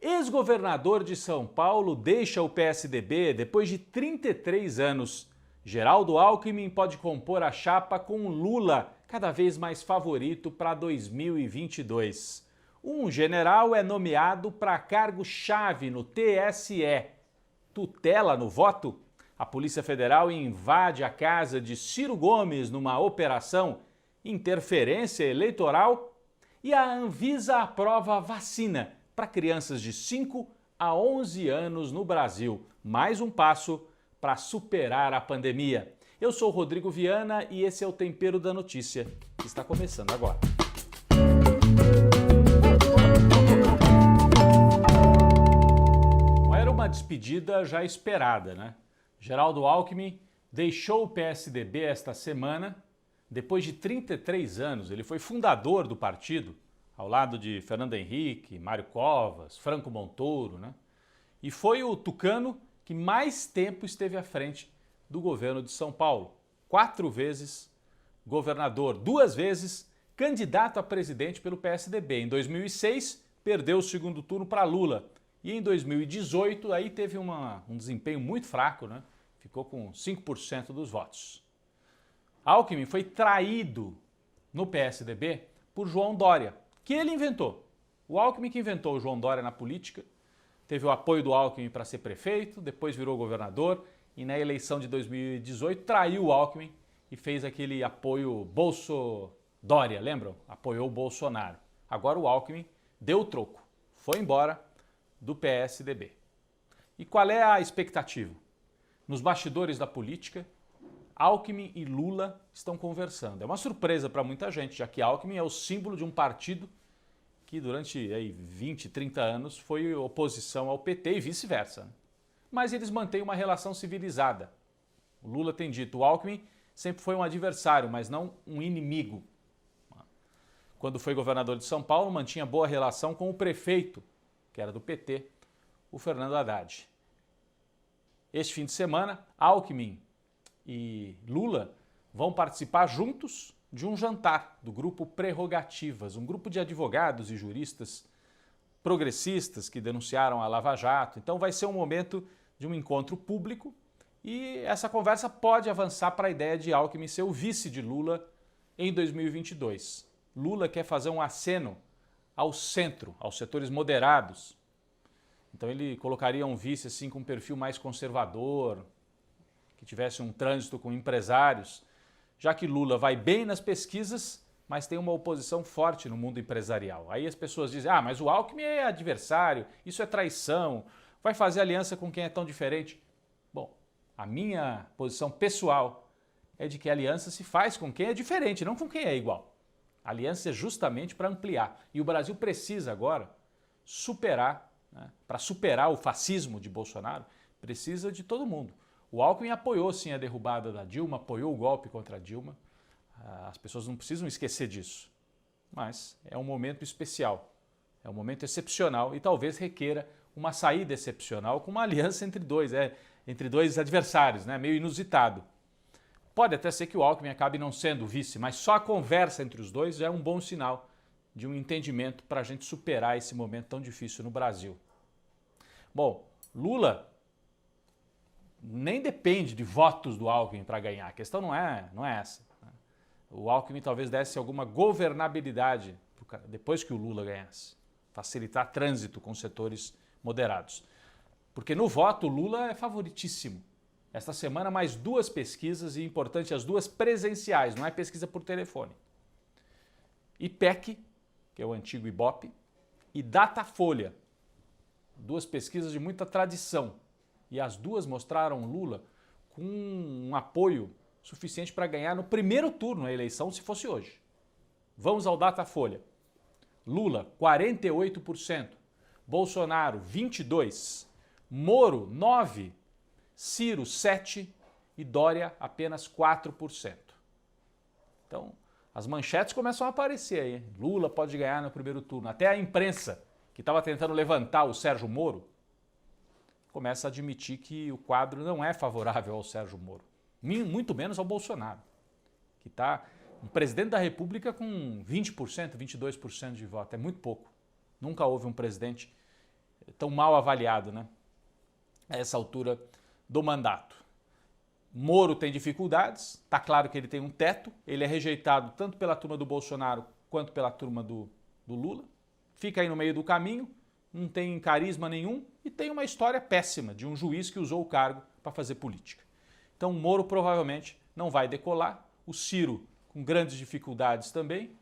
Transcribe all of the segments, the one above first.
Ex-governador de São Paulo deixa o PSDB depois de 33 anos. Geraldo Alckmin pode compor a chapa com Lula, cada vez mais favorito para 2022. Um general é nomeado para cargo-chave no TSE. Tutela no voto? A Polícia Federal invade a casa de Ciro Gomes numa operação interferência eleitoral? E a Anvisa aprova vacina para crianças de 5 a 11 anos no Brasil. Mais um passo para superar a pandemia. Eu sou Rodrigo Viana e esse é o Tempero da Notícia, que está começando agora. Era uma despedida já esperada, né? Geraldo Alckmin deixou o PSDB esta semana, depois de 33 anos. Ele foi fundador do partido, ao lado de Fernando Henrique, Mário Covas, Franco Montoro, né? E foi o tucano que mais tempo esteve à frente do governo de São Paulo. 4 vezes governador, 2 vezes candidato a presidente pelo PSDB. Em 2006, perdeu o segundo turno para Lula. E em 2018, aí teve um desempenho muito fraco, né? Ficou com 5% dos votos. Alckmin foi traído no PSDB por João Dória, que ele inventou. O Alckmin que inventou o João Dória na política, teve o apoio do Alckmin para ser prefeito, depois virou governador e na eleição de 2018 traiu o Alckmin e fez aquele apoio Bolso-Dória, lembram? Apoiou o Bolsonaro. Agora o Alckmin deu o troco, foi embora do PSDB. E qual é a expectativa? Nos bastidores da política, Alckmin e Lula estão conversando. É uma surpresa para muita gente, já que Alckmin é o símbolo de um partido que durante 20, 30 anos foi oposição ao PT e vice-versa. Né? Mas eles mantêm uma relação civilizada. O Lula tem dito, o Alckmin sempre foi um adversário, mas não um inimigo. Quando foi governador de São Paulo, mantinha boa relação com o prefeito, que era do PT, o Fernando Haddad. Este fim de semana, Alckmin e Lula vão participar juntos de um jantar do grupo Prerrogativas, um grupo de advogados e juristas progressistas que denunciaram a Lava Jato. Então vai ser um momento de um encontro público e essa conversa pode avançar para a ideia de Alckmin ser o vice de Lula em 2022. Lula quer fazer um aceno ao centro, aos setores moderados. Então ele colocaria um vice assim com um perfil mais conservador, que tivesse um trânsito com empresários, já que Lula vai bem nas pesquisas, mas tem uma oposição forte no mundo empresarial. Aí as pessoas dizem, mas o Alckmin é adversário, isso é traição, vai fazer aliança com quem é tão diferente. Bom, a minha posição pessoal é de que a aliança se faz com quem é diferente, não com quem é igual. A aliança é justamente para ampliar. E o Brasil precisa agora superar, né, para superar o fascismo de Bolsonaro, precisa de todo mundo. O Alckmin apoiou sim a derrubada da Dilma, apoiou o golpe contra a Dilma. As pessoas não precisam esquecer disso. Mas é um momento especial, é um momento excepcional e talvez requeira uma saída excepcional com uma aliança entre dois adversários, né? Meio inusitado. Pode até ser que o Alckmin acabe não sendo vice, mas só a conversa entre os dois já é um bom sinal de um entendimento para a gente superar esse momento tão difícil no Brasil. Bom, Lula nem depende de votos do Alckmin para ganhar. A questão não é essa. O Alckmin talvez desse alguma governabilidade depois que o Lula ganhasse. Facilitar trânsito com setores moderados. Porque no voto o Lula é favoritíssimo. Esta semana mais 2 pesquisas e importante as 2 presenciais, não é pesquisa por telefone. IPEC, que é o antigo Ibope, e Datafolha. 2 pesquisas de muita tradição. E as 2 mostraram Lula com um apoio suficiente para ganhar no primeiro turno a eleição, se fosse hoje. Vamos ao Datafolha. Lula, 48%. Bolsonaro, 22%. Moro, 9%. Ciro, 7%. E Dória, apenas 4%. Então, as manchetes começam a aparecer aí. Lula pode ganhar no primeiro turno. Até a imprensa, que estava tentando levantar o Sérgio Moro, começa a admitir que o quadro não é favorável ao Sérgio Moro, muito menos ao Bolsonaro, que está um presidente da República com 20%, 22% de voto, é muito pouco. Nunca houve um presidente tão mal avaliado, né? A essa altura do mandato. Moro tem dificuldades, está claro que ele tem um teto, ele é rejeitado tanto pela turma do Bolsonaro quanto pela turma do Lula. Fica aí no meio do caminho, não tem carisma nenhum e tem uma história péssima de um juiz que usou o cargo para fazer política. Então Moro provavelmente não vai decolar, o Ciro com grandes dificuldades também,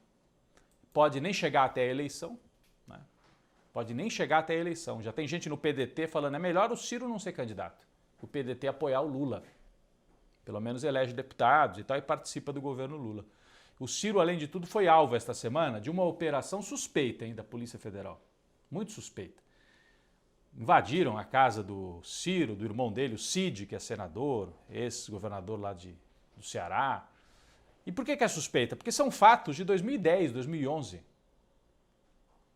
pode nem chegar até a eleição, né? Pode nem chegar até a eleição. Já tem gente no PDT falando é melhor o Ciro não ser candidato, o PDT apoiar o Lula. Pelo menos elege deputados e tal e participa do governo Lula. O Ciro, além de tudo, foi alvo esta semana de uma operação suspeita ainda da Polícia Federal. Muito suspeita. Invadiram a casa do Ciro, do irmão dele, o Cid, que é senador, ex-governador lá do Ceará. E por que é suspeita? Porque são fatos de 2010, 2011.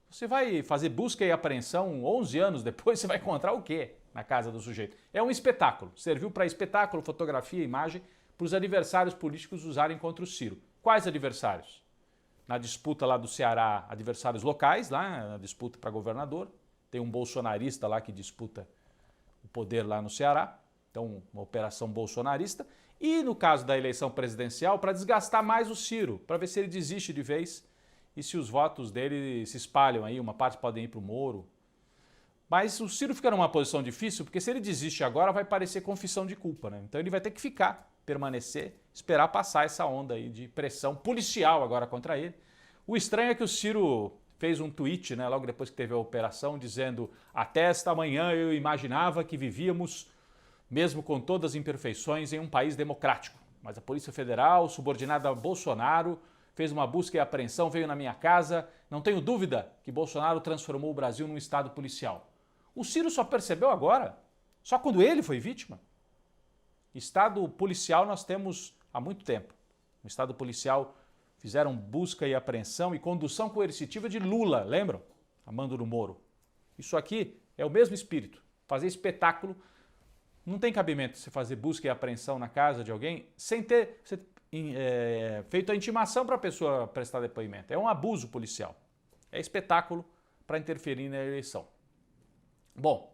Você vai fazer busca e apreensão 11 anos depois, você vai encontrar o quê na casa do sujeito? É um espetáculo. Serviu para espetáculo, fotografia, imagem, para os adversários políticos usarem contra o Ciro. Quais adversários? Na disputa lá do Ceará, adversários locais, lá na disputa para governador. Tem um bolsonarista lá que disputa o poder lá no Ceará. Então, uma operação bolsonarista. E no caso da eleição presidencial, para desgastar mais o Ciro, para ver se ele desiste de vez e se os votos dele se espalham aí, uma parte podem ir para o Moro. Mas o Ciro fica numa posição difícil, porque se ele desiste agora, vai parecer confissão de culpa, né? Então ele vai ter que ficar, permanecer, esperar passar essa onda aí de pressão policial agora contra ele. O estranho é que o Ciro fez um tweet, né, logo depois que teve a operação, dizendo: até esta manhã eu imaginava que vivíamos, mesmo com todas as imperfeições, em um país democrático. Mas a Polícia Federal, subordinada a Bolsonaro, fez uma busca e apreensão, veio na minha casa. Não tenho dúvida que Bolsonaro transformou o Brasil num estado policial. O Ciro só percebeu agora, só quando ele foi vítima. Estado policial nós temos há muito tempo. No estado policial fizeram busca e apreensão e condução coercitiva de Lula, lembram? A mando do Moro. Isso aqui é o mesmo espírito. Fazer espetáculo. Não tem cabimento você fazer busca e apreensão na casa de alguém sem ter feito a intimação para a pessoa prestar depoimento. É um abuso policial. É espetáculo para interferir na eleição. Bom,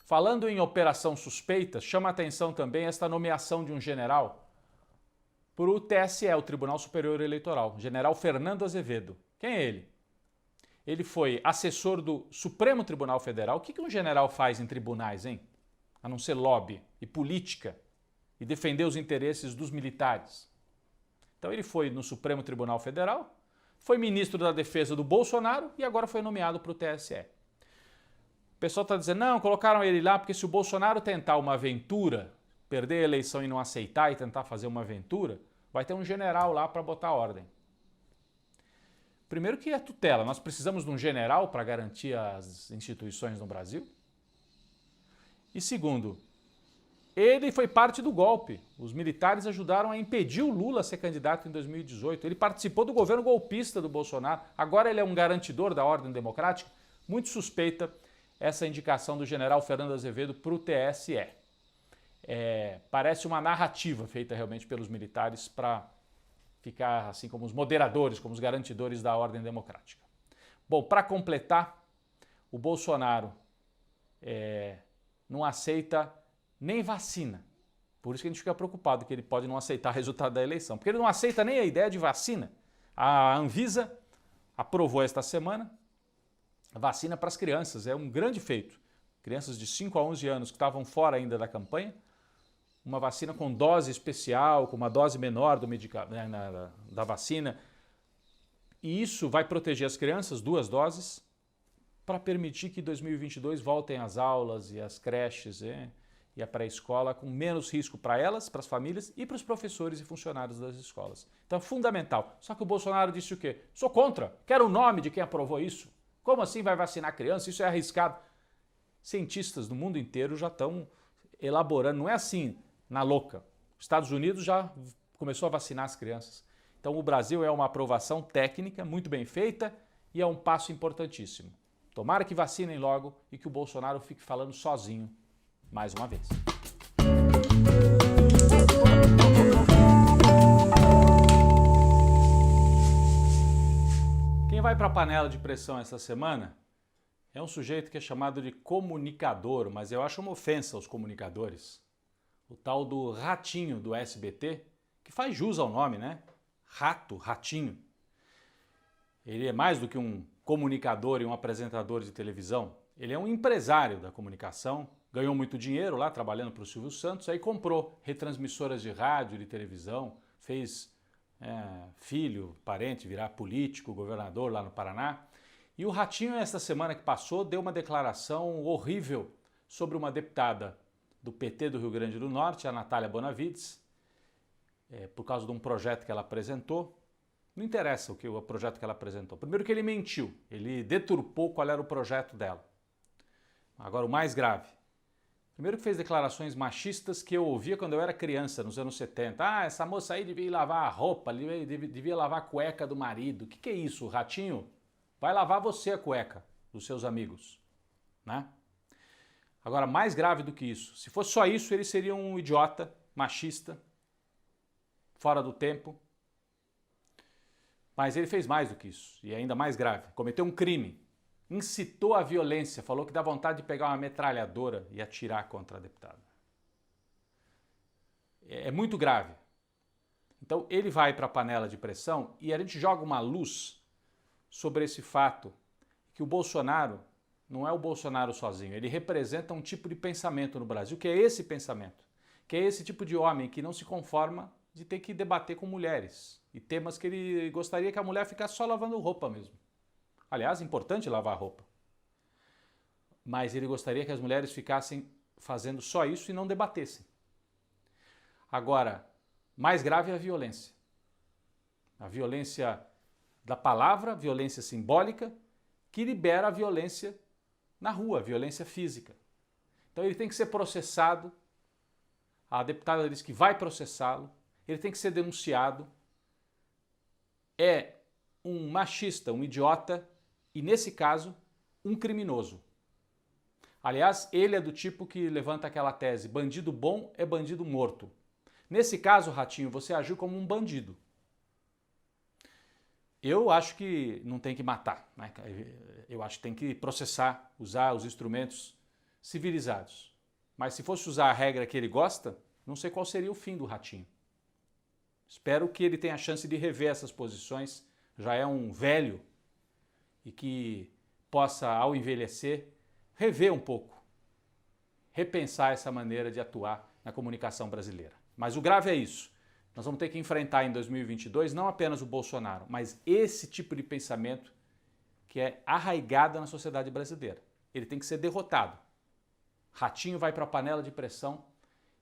falando em operação suspeita, chama a atenção também esta nomeação de um general por o TSE, o Tribunal Superior Eleitoral, general Fernando Azevedo. Quem é ele? Ele foi assessor do Supremo Tribunal Federal. O que um general faz em tribunais, hein? A não ser lobby e política e defender os interesses dos militares. Então ele foi no Supremo Tribunal Federal, foi ministro da Defesa do Bolsonaro e agora foi nomeado para o TSE. O pessoal está dizendo, não, colocaram ele lá porque se o Bolsonaro tentar uma aventura, perder a eleição e não aceitar e tentar fazer uma aventura, vai ter um general lá para botar ordem. Primeiro que é tutela, nós precisamos de um general para garantir as instituições no Brasil. E segundo, ele foi parte do golpe. Os militares ajudaram a impedir o Lula a ser candidato em 2018. Ele participou do governo golpista do Bolsonaro. Agora ele é um garantidor da ordem democrática. Muito suspeita essa indicação do general Fernando Azevedo para o TSE. Parece uma narrativa feita realmente pelos militares para ficar assim como os moderadores, como os garantidores da ordem democrática. Bom, para completar, o Bolsonaro não aceita nem vacina. Por isso que a gente fica preocupado que ele pode não aceitar o resultado da eleição, porque ele não aceita nem a ideia de vacina. A Anvisa aprovou esta semana a vacina para as crianças, é um grande feito. Crianças de 5 a 11 anos que estavam fora ainda da campanha, uma vacina com dose especial, com uma dose menor do da vacina. E isso vai proteger as crianças, 2 doses, para permitir que em 2022 voltem às aulas e às creches e a pré-escola com menos risco para elas, para as famílias e para os professores e funcionários das escolas. Então é fundamental. Só que o Bolsonaro disse o quê? Sou contra, quero o nome de quem aprovou isso. Como assim vai vacinar criança? Isso é arriscado. Cientistas do mundo inteiro já estão elaborando, não é assim na louca. Os Estados Unidos já começou a vacinar as crianças. Então o Brasil é uma aprovação técnica muito bem feita e é um passo importantíssimo. Tomara que vacinem logo e que o Bolsonaro fique falando sozinho mais uma vez. Quem vai para a panela de pressão essa semana É um sujeito que é chamado de comunicador, mas eu acho uma ofensa aos comunicadores. O tal do Ratinho do SBT, que faz jus ao nome, né? Rato, Ratinho. Ele é mais do que um comunicador e um apresentador de televisão. Ele é um empresário da comunicação, ganhou muito dinheiro lá trabalhando para o Silvio Santos, aí comprou retransmissoras de rádio e de televisão, fez filho, parente, virar político, governador lá no Paraná. E o Ratinho, esta semana que passou, deu uma declaração horrível sobre uma deputada do PT do Rio Grande do Norte, a Natália Bonavides, por causa de um projeto que ela apresentou. Não interessa o projeto que ela apresentou. Primeiro que ele mentiu, ele deturpou qual era o projeto dela. Agora, o mais grave. Primeiro que fez declarações machistas que eu ouvia quando eu era criança, nos anos 70. Ah, essa moça aí devia ir lavar a roupa, devia lavar a cueca do marido. O que é isso, Ratinho? Vai lavar você a cueca dos seus amigos, né? Agora, mais grave do que isso, se fosse só isso, ele seria um idiota, machista, fora do tempo. Mas ele fez mais do que isso, e ainda mais grave, cometeu um crime, incitou a violência, falou que dá vontade de pegar uma metralhadora e atirar contra a deputada. É muito grave. Então ele vai para a panela de pressão e a gente joga uma luz sobre esse fato que o Bolsonaro não é o Bolsonaro sozinho, ele representa um tipo de pensamento no Brasil, que é esse pensamento, que é esse tipo de homem que não se conforma de ter que debater com mulheres e temas que ele gostaria que a mulher ficasse só lavando roupa mesmo. Aliás, é importante lavar roupa. Mas ele gostaria que as mulheres ficassem fazendo só isso e não debatessem. Agora, mais grave é a violência. A violência da palavra, violência simbólica, que libera a violência na rua, a violência física. Então ele tem que ser processado, a deputada diz que vai processá-lo, ele tem que ser denunciado, é um machista, um idiota e, nesse caso, um criminoso. Aliás, ele é do tipo que levanta aquela tese, bandido bom é bandido morto. Nesse caso, Ratinho, você agiu como um bandido. Eu acho que não tem que matar, né? Eu acho que tem que processar, usar os instrumentos civilizados. Mas se fosse usar a regra que ele gosta, não sei qual seria o fim do Ratinho. Espero que ele tenha a chance de rever essas posições, já é um velho, e que possa, ao envelhecer, rever um pouco, repensar essa maneira de atuar na comunicação brasileira. Mas o grave é isso. Nós vamos ter que enfrentar em 2022 não apenas o Bolsonaro, mas esse tipo de pensamento que é arraigado na sociedade brasileira. Ele tem que ser derrotado. Ratinho vai para a panela de pressão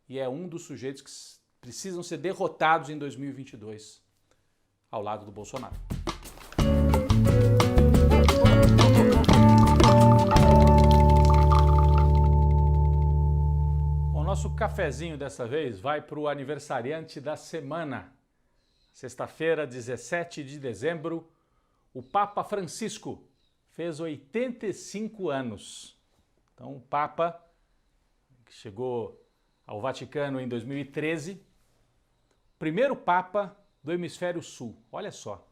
e é um dos sujeitos que precisam ser derrotados em 2022 ao lado do Bolsonaro. O nosso cafezinho dessa vez vai para o aniversariante da semana. Sexta-feira, 17 de dezembro, o Papa Francisco fez 85 anos. Então, o Papa, que chegou ao Vaticano em 2013, primeiro Papa do Hemisfério Sul. Olha só,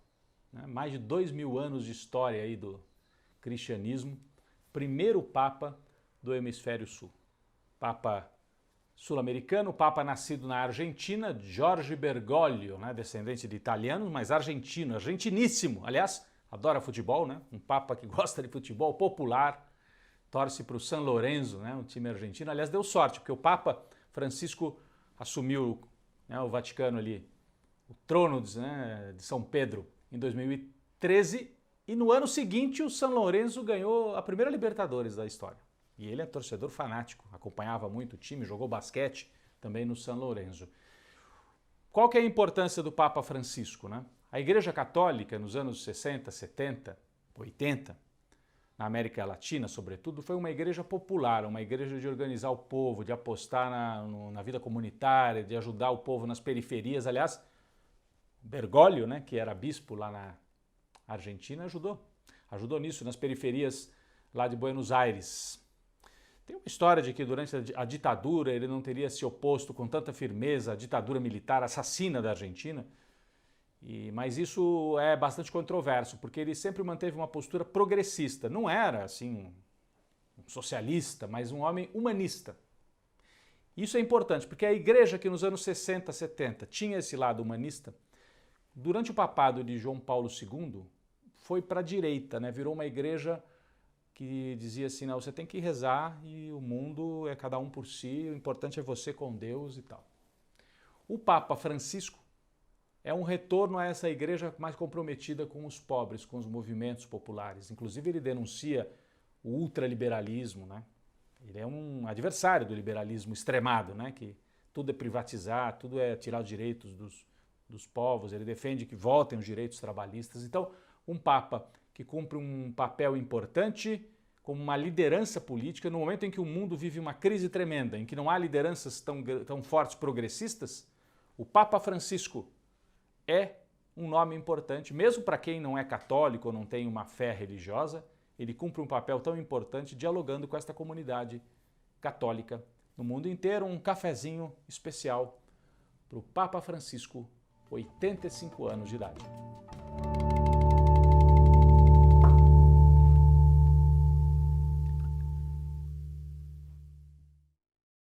né? Mais de 2.000 anos de história aí do cristianismo. Primeiro Papa do Hemisfério Sul. Papa sul-americano, Papa nascido na Argentina, Jorge Bergoglio, né? Descendente de italianos, mas argentino, argentiníssimo. Aliás, adora futebol, né? Um Papa que gosta de futebol popular, torce para o San Lorenzo, né? Um time argentino. Aliás, deu sorte, porque o Papa Francisco assumiu, né, o Vaticano ali, o trono de São Pedro em 2013 e no ano seguinte o San Lorenzo ganhou a primeira Libertadores da história. E ele é torcedor fanático, acompanhava muito o time, jogou basquete também no San Lorenzo. Qual que é a importância do Papa Francisco, né? A Igreja Católica nos anos 60, 70, 80, na América Latina, sobretudo, foi uma igreja popular, uma igreja de organizar o povo, de apostar na vida comunitária, de ajudar o povo nas periferias. Aliás, Bergoglio, né, que era bispo lá na Argentina, ajudou nisso, nas periferias lá de Buenos Aires. Tem uma história de que durante a ditadura ele não teria se oposto com tanta firmeza à ditadura militar assassina da Argentina, mas isso é bastante controverso, porque ele sempre manteve uma postura progressista. Não era, assim, socialista, mas um homem humanista. Isso é importante, porque a igreja que nos anos 60, 70 tinha esse lado humanista, durante o papado de João Paulo II, foi para a direita, né? Virou uma igreja que dizia assim, não, você tem que rezar e o mundo é cada um por si, o importante é você com Deus e tal. O Papa Francisco é um retorno a essa igreja mais comprometida com os pobres, com os movimentos populares. Inclusive ele denuncia o ultraliberalismo, né? Ele é um adversário do liberalismo extremado, né? Que tudo é privatizar, tudo é tirar os direitos dos povos, ele defende que voltem os direitos trabalhistas. Então, um Papa que cumpre um papel importante como uma liderança política no momento em que o mundo vive uma crise tremenda, em que não há lideranças tão fortes progressistas, o Papa Francisco é um nome importante, mesmo para quem não é católico ou não tem uma fé religiosa, ele cumpre um papel tão importante dialogando com esta comunidade católica no mundo inteiro. Um cafezinho especial para o Papa Francisco, 85 anos de idade.